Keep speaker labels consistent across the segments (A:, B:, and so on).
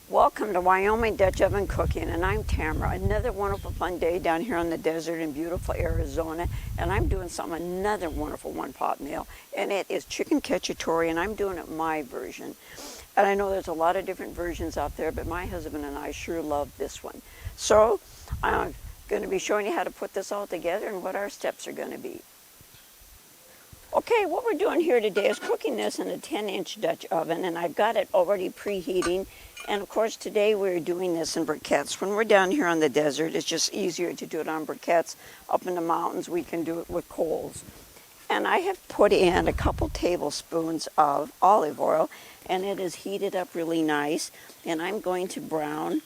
A: Welcome to Wyoming Dutch Oven Cooking, and I'm Tamara. Another wonderful fun day down here on the desert in beautiful Arizona, and I'm doing another wonderful one-pot meal, and it is chicken cacciatore, and I'm doing it my version. And I know there's a lot of different versions out there, but my husband and I sure love this one. So I'm going to be showing you how to put this all together and what our steps are going to be. Okay, what we're doing here today is cooking this in a 10-inch Dutch oven, and I've got it already preheating. And of course, today we're doing this in briquettes. When we're down here on the desert, it's just easier to do it on briquettes. Up in the mountains, we can do it with coals. And I have put in a couple tablespoons of olive oil, and it is heated up really nice. And I'm going to brown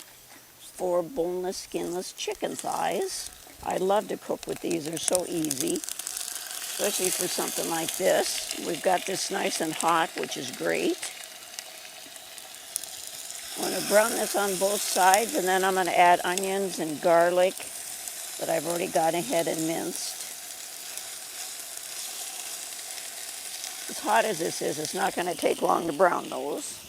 A: 4 boneless, skinless chicken thighs. I love to cook with these. They're so easy, especially for something like this. We've got this nice and hot, which is great. I'm going to brown this on both sides, and then I'm going to add onions and garlic that I've already got ahead and minced. As hot as this is, it's not going to take long to brown those.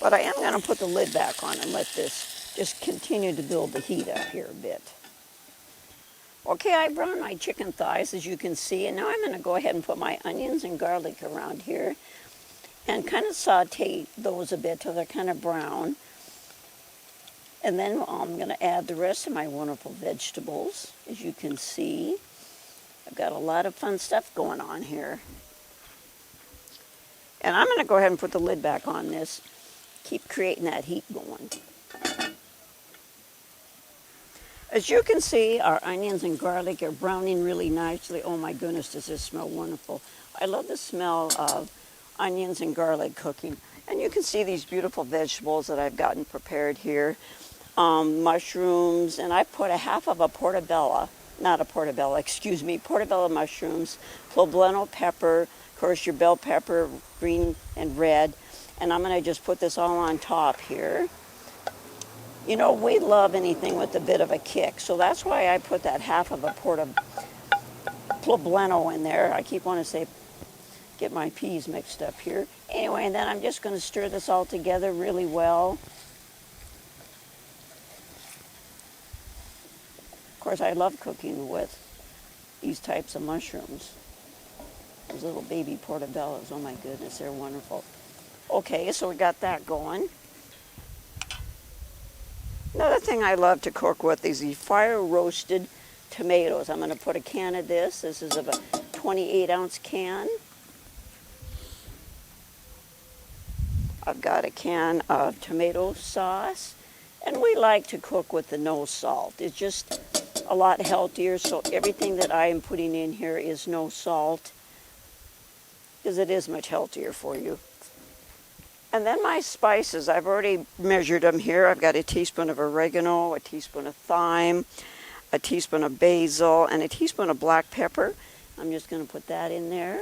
A: But I am going to put the lid back on and let this just continue to build the heat up here a bit. Okay, I browned my chicken thighs, as you can see, and now I'm going to go ahead and put my onions and garlic around here and kind of saute those a bit till they're kind of brown. And then I'm going to add the rest of my wonderful vegetables. As you can see, I've got a lot of fun stuff going on here. And I'm going to go ahead and put the lid back on this. Keep creating that heat going. As you can see, our onions and garlic are browning really nicely. Oh my goodness, does this smell wonderful. I love the smell of onions and garlic cooking. And you can see these beautiful vegetables that I've gotten prepared here. Mushrooms, and I put a half of a portabella mushrooms, poblano pepper, of course your bell pepper, green and red. And I'm going to just put this all on top here. You know, we love anything with a bit of a kick, so that's why I put that half of a poblano in there. I keep wanting to say, get my peas mixed up here. Anyway, and then I'm just going to stir this all together really well. Of course, I love cooking with these types of mushrooms. Those little baby portabellas, oh my goodness, they're wonderful. Okay, so we got that going. Another thing I love to cook with is the fire-roasted tomatoes. I'm going to put a can of this. This is of a 28-ounce can. I've got a can of tomato sauce. And we like to cook with the no salt. It's just a lot healthier, so everything that I am putting in here is no salt, because it is much healthier for you. And then my spices, I've already measured them here. I've got a teaspoon of oregano, a teaspoon of thyme, a teaspoon of basil, and a teaspoon of black pepper. I'm just going to put that in there.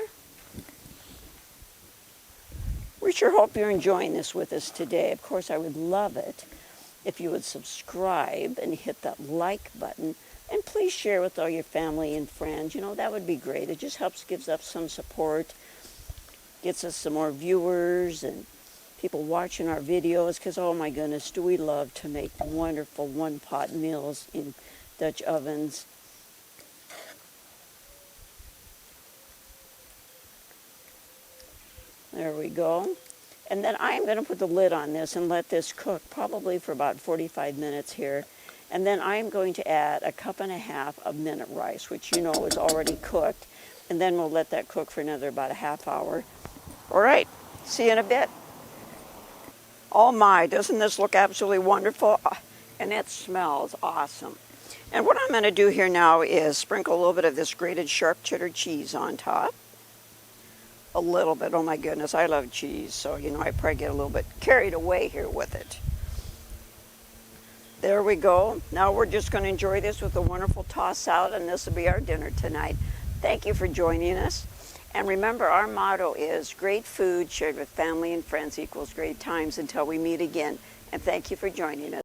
A: We sure hope you're enjoying this with us today. Of course, I would love it if you would subscribe and hit that like button. And please share with all your family and friends. You know, that would be great. It just gives us some support, gets us some more viewers and people watching our videos, because oh my goodness, do we love to make wonderful one-pot meals in Dutch ovens. There we go. And then I'm going to put the lid on this and let this cook probably for about 45 minutes here. And then I'm going to add 1.5 cups of minute rice, which you know is already cooked. And then we'll let that cook for another about a half hour. All right, see you in a bit. Oh my, doesn't this look absolutely wonderful? And it smells awesome. And what I'm going to do here now is sprinkle a little bit of this grated sharp cheddar cheese on top. A little bit, oh my goodness, I love cheese, so you know I probably get a little bit carried away here with it. There we go. Now we're just going to enjoy this with a wonderful tossed salad, and this will be our dinner tonight. Thank you for joining us. And remember, our motto is great food shared with family and friends equals great times until we meet again. And thank you for joining us.